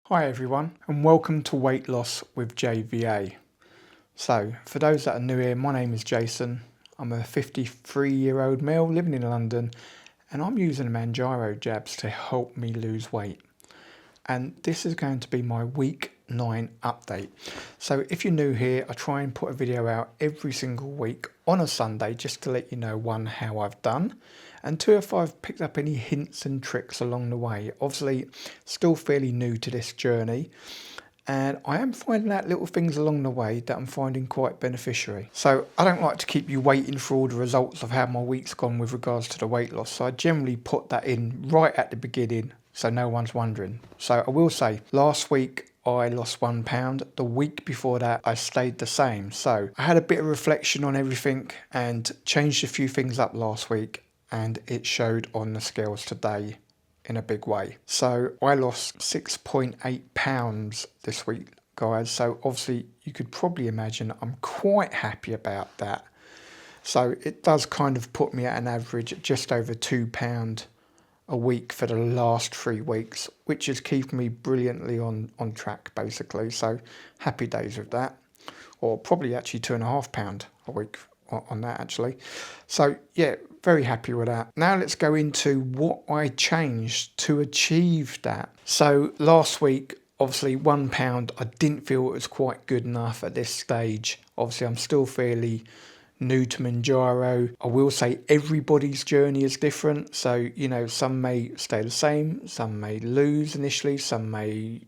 Hi everyone and welcome to Weight Loss with JVA. So for those that are new here, my name is Jason. I'm a 53-year-old male living in London and I'm using Mounjaro jabs to help me lose weight. And this is going to be my week 9 update. So if you're new here, I try and put a video out every single week on a Sunday just to let you know, one, how I've done, and two, if I've picked up any hints and tricks along the way. Obviously, still fairly new to this journey, and I am finding out little things along the way that I'm finding quite beneficiary. So I don't like to keep you waiting for all the results of how my week's gone with regards to the weight loss. So I generally put that in right at the beginning so no one's wondering. So I will say, last week I lost £1. The week before that I stayed the same. So I had a bit of reflection on everything and changed a few things up last week, and it showed on the scales today in a big way. So I lost 6.8 pounds this week, guys. So obviously you could probably imagine I'm quite happy about that. So it does kind of put me at an average at just over £2 a week for the last 3 weeks, which is keeping me brilliantly on track basically. So happy days with that, or probably actually £2.5 a week on that actually. So yeah, very happy with that. Now let's go into what I changed to achieve that. So last week, obviously £1, I didn't feel it was quite good enough at this stage. Obviously I'm still fairly new to Mounjaro. I will say everybody's journey is different. So, you know, some may stay the same, some may lose initially, some may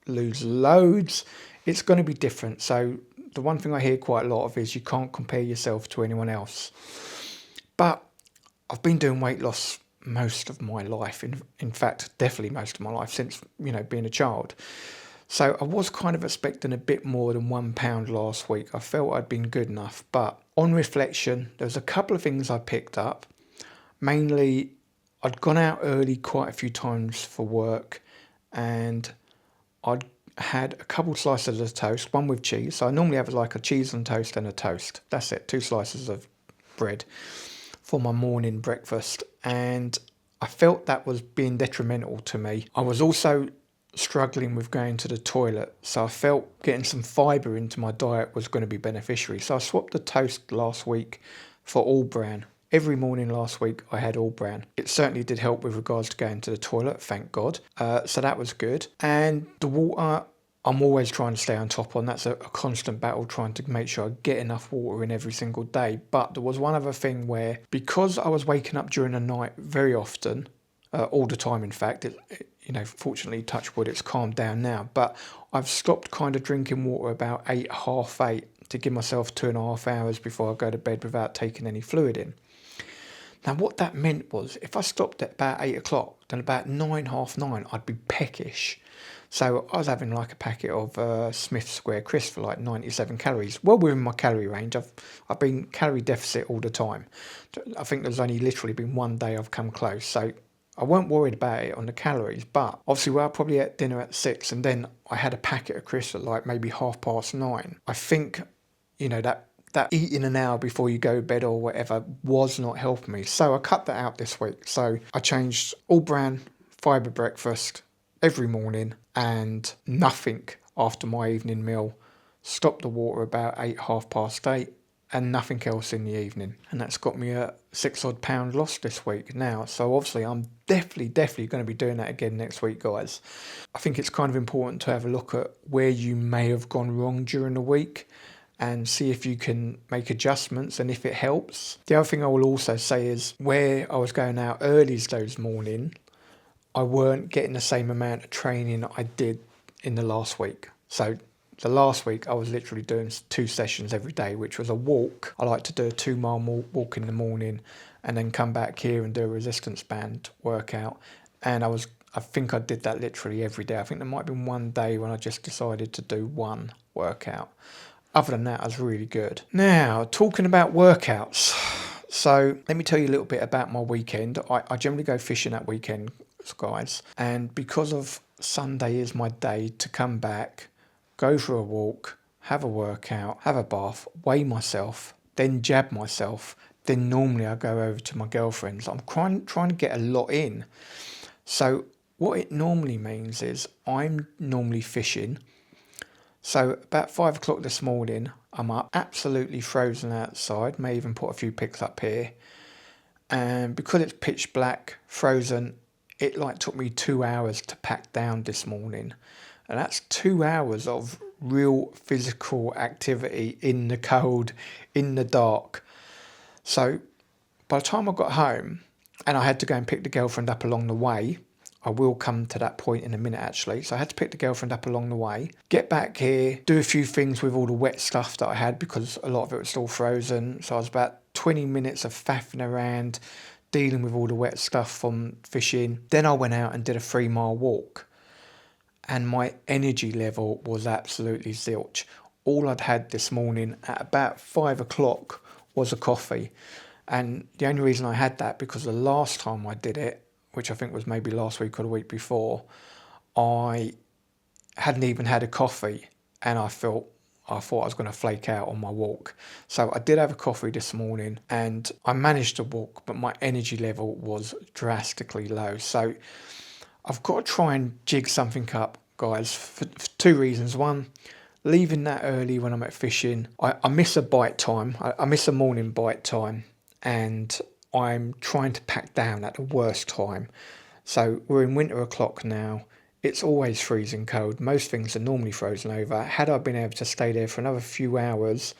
lose loads. It's going to be different. So the one thing I hear quite a lot of is you can't compare yourself to anyone else. But I've been doing weight loss most of my life. In fact, definitely most of my life since, you know, being a child. So I was kind of expecting a bit more than £1 last week. I felt I'd been good enough. But on reflection, there was a couple of things I picked up. Mainly, I'd gone out early quite a few times for work, and I'd had a couple slices of toast, one with cheese. So I normally have like a cheese on toast and a toast. That's it, 2 slices of bread for my morning breakfast. And I felt that was being detrimental to me. I was also struggling with going to the toilet, so I felt getting some fibre into my diet was going to be beneficiary. So I swapped the toast last week for all bran. Every morning last week I had all bran. It certainly did help with regards to going to the toilet, thank God. So that was good. And the water, I'm always trying to stay on top on. That's a constant battle, trying to make sure I get enough water in every single day. But there was one other thing where, because I was waking up during the night very often, all the time in fact, you know, fortunately, touch wood, it's calmed down now. But I've stopped kind of drinking water about 8, half 8, to give myself 2.5 hours before I go to bed without taking any fluid in. Now, what that meant was, if I stopped at about 8 o'clock, then about 9, half 9, I'd be peckish. So I was having like a packet of Smith's Square Crisps for like 97 calories. Well within my calorie range. I've been calorie deficit all the time. I think there's only literally been one day I've come close. So I weren't worried about it on the calories, but obviously I probably ate dinner at 6 and then I had a packet of crisps at like maybe 9:30. I think, you know, that eating an hour before you go to bed or whatever was not helping me. So I cut that out this week. So I changed all bran, fibre breakfast every morning and nothing after my evening meal. Stopped the water about 8, £8:30. And nothing else in the evening. And that's got me a £6 loss this week now. So obviously I'm definitely going to be doing that again next week, guys. I think it's kind of important to have a look at where you may have gone wrong during the week and see if you can make adjustments and if it helps. The other thing I will also say is, where I was going out early those morning, I weren't getting the same amount of training I did in the last week. So the last week I was literally doing 2 sessions every day, which was a walk. I like to do a 2-mile walk in the morning and then come back here and do a resistance band workout. And I think I did that literally every day. I think there might have been one day when I just decided to do one workout. Other than that, I was really good. Now, talking about workouts. So let me tell you a little bit about my weekend. I generally go fishing that weekend, guys. And because of Sunday is my day to come back, go for a walk, have a workout, have a bath, weigh myself, then jab myself, then normally I go over to my girlfriend's. I'm trying to get a lot in. So What it normally means is I'm normally fishing. So about 5 o'clock this morning, I'm up, absolutely frozen outside, may even put a few picks up here. And because it's pitch black, frozen, it like took me 2 hours to pack down this morning. And that's 2 hours of real physical activity in the cold, in the dark. So by the time I got home, and I had to go and pick the girlfriend up along the way, I will come to that point in a minute actually. So I had to pick the girlfriend up along the way, get back here, do a few things with all the wet stuff that I had because a lot of it was still frozen. So I was about 20 minutes of faffing around, dealing with all the wet stuff from fishing. Then I went out and did a 3 mile walk. And my energy level was absolutely zilch. All I'd had this morning at about 5 o'clock was a coffee. And the only reason I had that because the last time I did it, which I think was maybe last week or the week before, I hadn't even had a coffee and I thought I was going to flake out on my walk. So I did have a coffee this morning and I managed to walk, but my energy level was drastically low. So I've got to try and jig something up, guys, for 2 reasons. One, leaving that early when I'm at fishing, I miss a bite time. I miss a morning bite time, and I'm trying to pack down at the worst time. So we're in winter o'clock now. It's always freezing cold. Most things are normally frozen over. Had I been able to stay there for another few hours,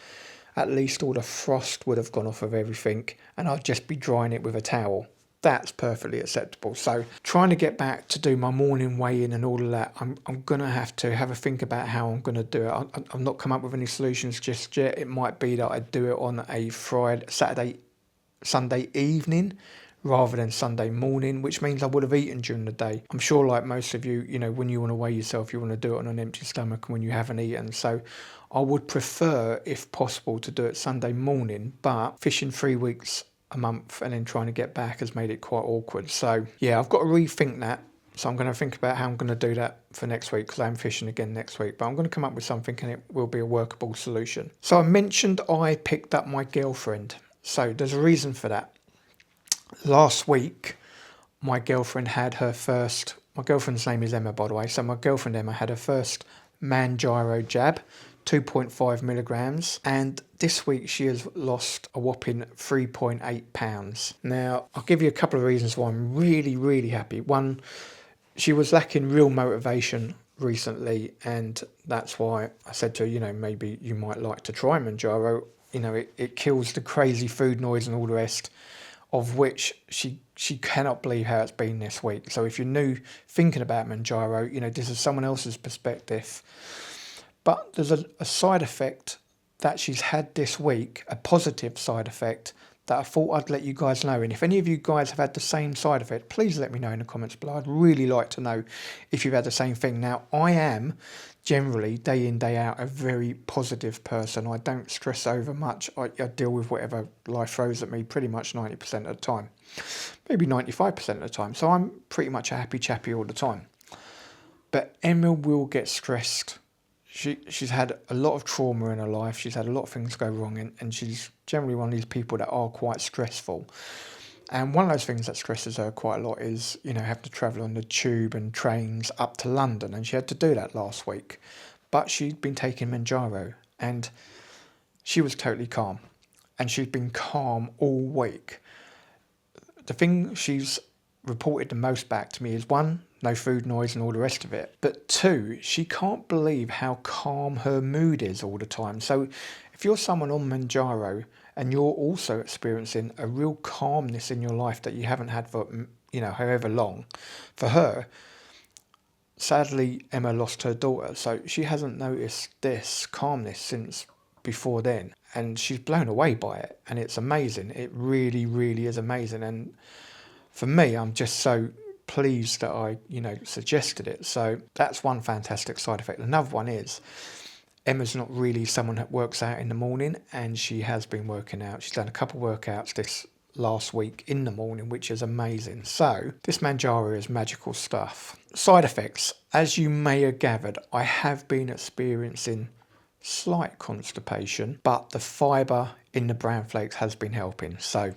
at least all the frost would have gone off of everything, and I'd just be drying it with a towel. That's perfectly acceptable. So trying to get back to do my morning weigh-in and all of that, I'm going to have a think about how I'm going to do it. I've not come up with any solutions just yet. It might be that I do it on a Sunday evening rather than Sunday morning, which means I would have eaten during the day. I'm sure like most of you, when you want to weigh yourself, you want to do it on an empty stomach when you haven't eaten. So I would prefer, if possible, to do it Sunday morning, but fishing 3 weeks a month and then trying to get back has made it quite awkward. So yeah, I've got to rethink that. So I'm going to think about how I'm going to do that for next week because I'm fishing again next week. But I'm going to come up with something and it will be a workable solution. So I mentioned I picked up my girlfriend. So there's a reason for that. Last week, my girlfriend's name is Emma, by the way. So my girlfriend Emma had her first Mounjaro jab, 2.5 milligrams, and this week she has lost a whopping 3.8 pounds. Now, I'll give you a couple of reasons why I'm really, really happy. One, she was lacking real motivation recently, and that's why I said to her, maybe you might like to try Mounjaro. It kills the crazy food noise and all the rest, of which she cannot believe how it's been this week. So if you're new thinking about Mounjaro, this is someone else's perspective. But there's a side effect that she's had this week, a positive side effect that I thought I'd let you guys know. And if any of you guys have had the same side effect, please let me know in the comments below. I'd really like to know if you've had the same thing. Now, I am generally, day in, day out, a very positive person. I don't stress over much. I deal with whatever life throws at me pretty much 90% of the time, maybe 95% of the time. So I'm pretty much a happy chappy all the time. But Emma will get stressed. She's had a lot of trauma in her life. She's had a lot of things go wrong, and she's generally one of these people that are quite stressful. And one of those things that stresses her quite a lot is, having to travel on the tube and trains up to London. And she had to do that last week. But she'd been taking Mounjaro and she was totally calm. And she's been calm all week. The thing she's reported the most back to me is, one, no food noise and all the rest of it. But two, she can't believe how calm her mood is all the time. So if you're someone on Mounjaro and you're also experiencing a real calmness in your life that you haven't had for, however long, for her, sadly, Emma lost her daughter. So she hasn't noticed this calmness since before then. And she's blown away by it. And it's amazing. It really, really is amazing. And for me, I'm just so pleased that I, suggested it. So that's one fantastic side effect. Another one is Emma's not really someone that works out in the morning, and she has been working out. She's done a couple of workouts this last week in the morning, which is amazing. So this Mounjaro is magical stuff. Side effects, as you may have gathered, I have been experiencing slight constipation, but the fibre in the bran flakes has been helping. So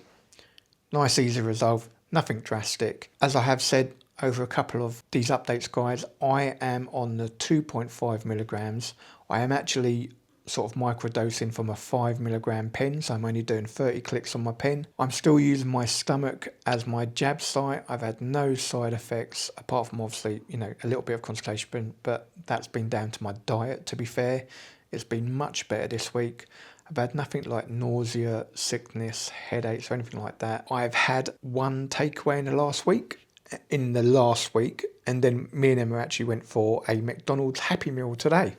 nice, easy resolve. Nothing drastic. As I have said, over a couple of these updates, guys. I am on the 2.5 milligrams. I am actually sort of microdosing from a 5 milligram pen, so I'm only doing 30 clicks on my pen. I'm still using my stomach as my jab site. I've had no side effects apart from obviously, you know, a little bit of constipation, but that's been down to my diet, to be fair. It's been much better this week. I've had nothing like nausea, sickness, headaches or anything like that. I've had one takeaway in the last week, and then me and Emma actually went for a McDonald's Happy Meal today.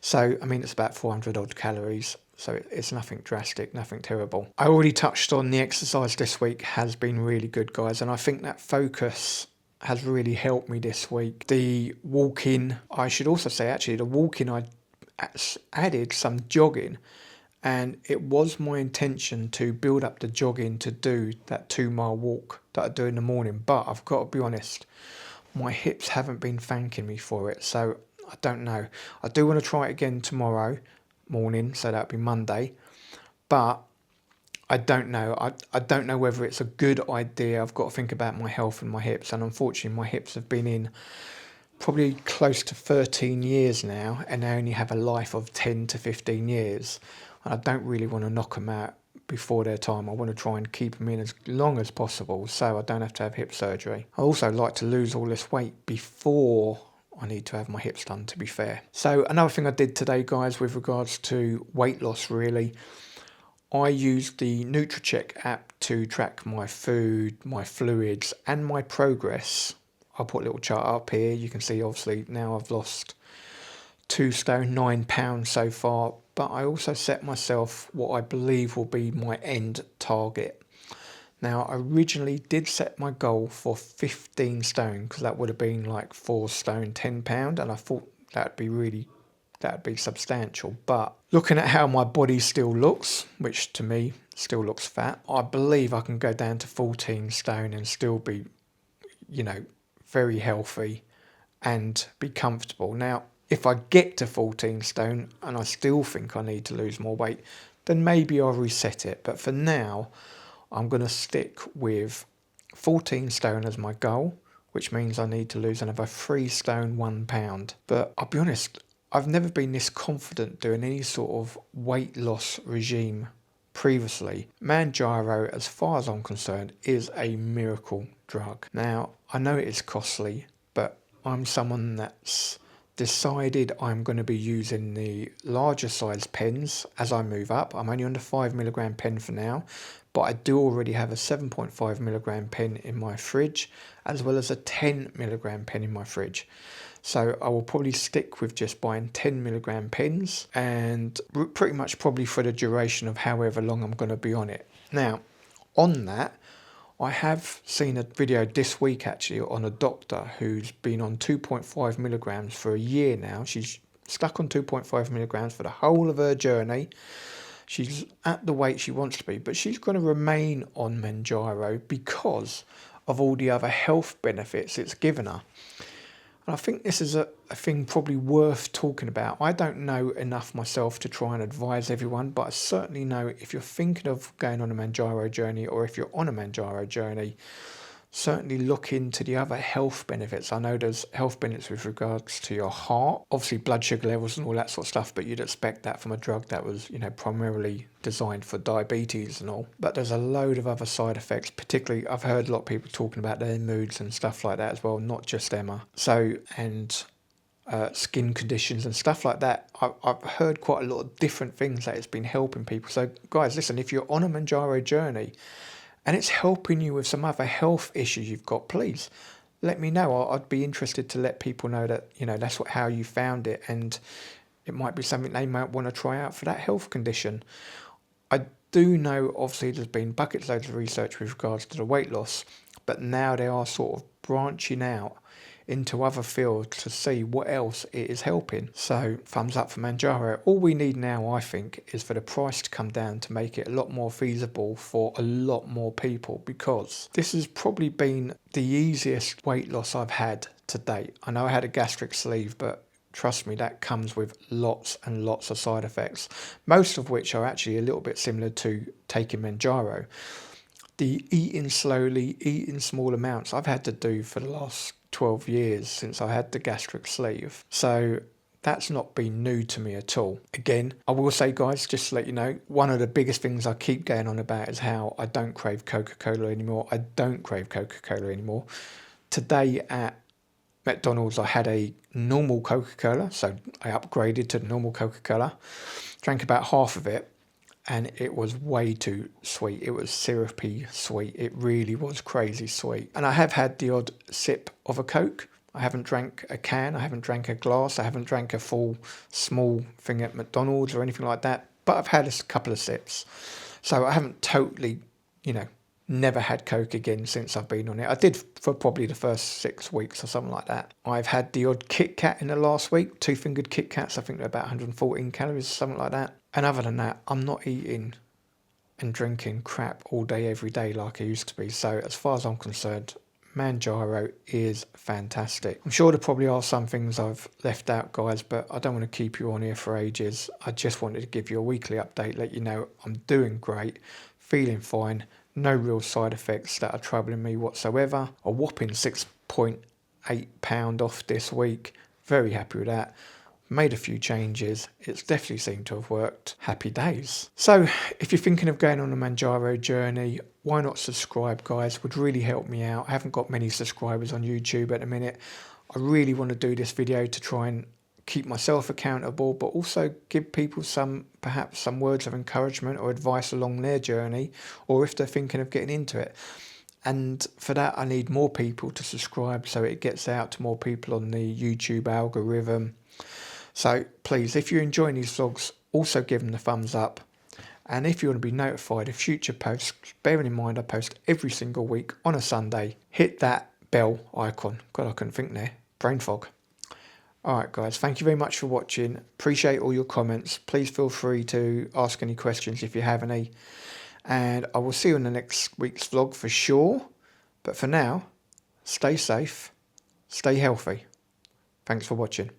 So, I mean, it's about 400 odd calories. So it's nothing drastic, nothing terrible. I already touched on the exercise this week has been really good, guys. And I think that focus has really helped me this week. The walking, I should also say, actually, the walking, I added some jogging. And it was my intention to build up the jogging to do that 2 mile walk that I do in the morning. But I've got to be honest, my hips haven't been thanking me for it. So I don't know. I do want to try it again tomorrow morning. So that'll be Monday. But I don't know. I don't know whether it's a good idea. I've got to think about my health and my hips. And unfortunately, my hips have been in probably close to 13 years now. And they only have a life of 10 to 15 years. I don't really want to knock them out before their time. I want to try and keep them in as long as possible so I don't have to have hip surgery. I also like to lose all this weight before I need to have my hips done, to be fair. So another thing I did today, guys, with regards to weight loss, really, I used the NutriCheck app to track my food, my fluids and my progress. I'll put a little chart up here. You can see obviously now I've lost 2 stone, 9 pounds so far. But I also set myself what I believe will be my end target. Now, I originally did set my goal for 15 stone because that would have been like 4 stone, 10 pound. And I thought that'd be substantial. But looking at how my body still looks, which to me still looks fat, I believe I can go down to 14 stone and still be, you know, very healthy and be comfortable. Now, if I get to 14 stone and I still think I need to lose more weight, then maybe I'll reset it. But for now, I'm going to stick with 14 stone as my goal, which means I need to lose another 3 stone, 1 pound. But I'll be honest, I've never been this confident doing any sort of weight loss regime previously. Mounjaro, as far as I'm concerned, is a miracle drug. Now, I know it is costly, but I'm someone that's decided I'm going to be using the larger size pens as I move up. I'm only on the 5 milligram pen for now, but I do already have a 7.5 milligram pen in my fridge, as well as a 10 milligram pen in my fridge. So I will probably stick with just buying 10 milligram pens and pretty much probably for the duration of however long I'm going to be on it. Now, on that, I have seen a video this week actually on a doctor who's been on 2.5 milligrams for a year now. She's stuck on 2.5 milligrams for the whole of her journey. She's at the weight she wants to be, but she's going to remain on Mounjaro because of all the other health benefits it's given her. And I think this is a thing probably worth talking about. I don't know enough myself to try and advise everyone, but I certainly know if you're thinking of going on a Mounjaro journey or if you're on a Mounjaro journey, certainly look into the other health benefits. I know there's health benefits with regards to your heart, obviously blood sugar levels and all that sort of stuff, but you'd expect that from a drug that was, you know, primarily designed for diabetes and all. But there's a load of other side effects, particularly I've heard a lot of people talking about their moods and stuff like that as well, not just Emma. So, and skin conditions and stuff like that. I've heard quite a lot of different things that it's been helping people. So guys, listen, if you're on a Mounjaro journey, and it's helping you with some other health issues you've got, please let me know. I'd be interested to let people know that, you know, that's how you found it, and it might be something they might want to try out for that health condition. I do know, obviously, there's been bucket loads of research with regards to the weight loss, but now they are sort of branching out into other fields to see what else it is helping. So thumbs up for Mounjaro. All we need now, I think, is for the price to come down to make it a lot more feasible for a lot more people, because this has probably been the easiest weight loss I've had to date. I know I had a gastric sleeve, but trust me, that comes with lots and lots of side effects, most of which are actually a little bit similar to taking Mounjaro. The eating slowly, eating small amounts, I've had to do for the last 12 years since I had the gastric sleeve. So that's not been new to me at all. Again, I will say, guys, just to let you know, one of the biggest things I keep going on about is how I don't crave Coca-Cola anymore. I don't crave Coca-Cola anymore. Today at McDonald's, I had a normal Coca-Cola, so I upgraded to the normal Coca-Cola, drank about half of it, and it was way too sweet. It was syrupy sweet. It really was crazy sweet. And I have had the odd sip of a Coke. I haven't drank a can, I haven't drank a glass, I haven't drank a full small thing at McDonald's or anything like that, but I've had a couple of sips. So I haven't totally, never had Coke again since I've been on it. I did for probably the first 6 weeks or something like that. I've had the odd Kit Kat in the last week, 2-fingered Kit Kats. I think they're about 114 calories, something like that. And other than that, I'm not eating and drinking crap all day, every day like I used to be. So as far as I'm concerned, Mounjaro is fantastic. I'm sure there probably are some things I've left out, guys, but I don't want to keep you on here for ages. I just wanted to give you a weekly update, let you know I'm doing great, feeling fine, no real side effects that are troubling me whatsoever. A whopping 6.8 pound off this week. Very happy with that. Made a few changes. It's definitely seemed to have worked. Happy days. So if you're thinking of going on a Mounjaro journey, why not subscribe, guys? Would really help me out. I haven't got many subscribers on YouTube at the minute. I really want to do this video to try and keep myself accountable, but also give people perhaps some words of encouragement or advice along their journey, or if they're thinking of getting into it. And for that, I need more people to subscribe so it gets out to more people on the YouTube algorithm. So please, if you're enjoying these vlogs, also give them the thumbs up. And if you want to be notified of future posts, bearing in mind I post every single week on a Sunday, hit that bell icon. God, I couldn't think there. Brain fog. Alright guys, thank you very much for watching. Appreciate all your comments. Please feel free to ask any questions if you have any. And I will see you in the next week's vlog for sure. But for now, stay safe, stay healthy. Thanks for watching.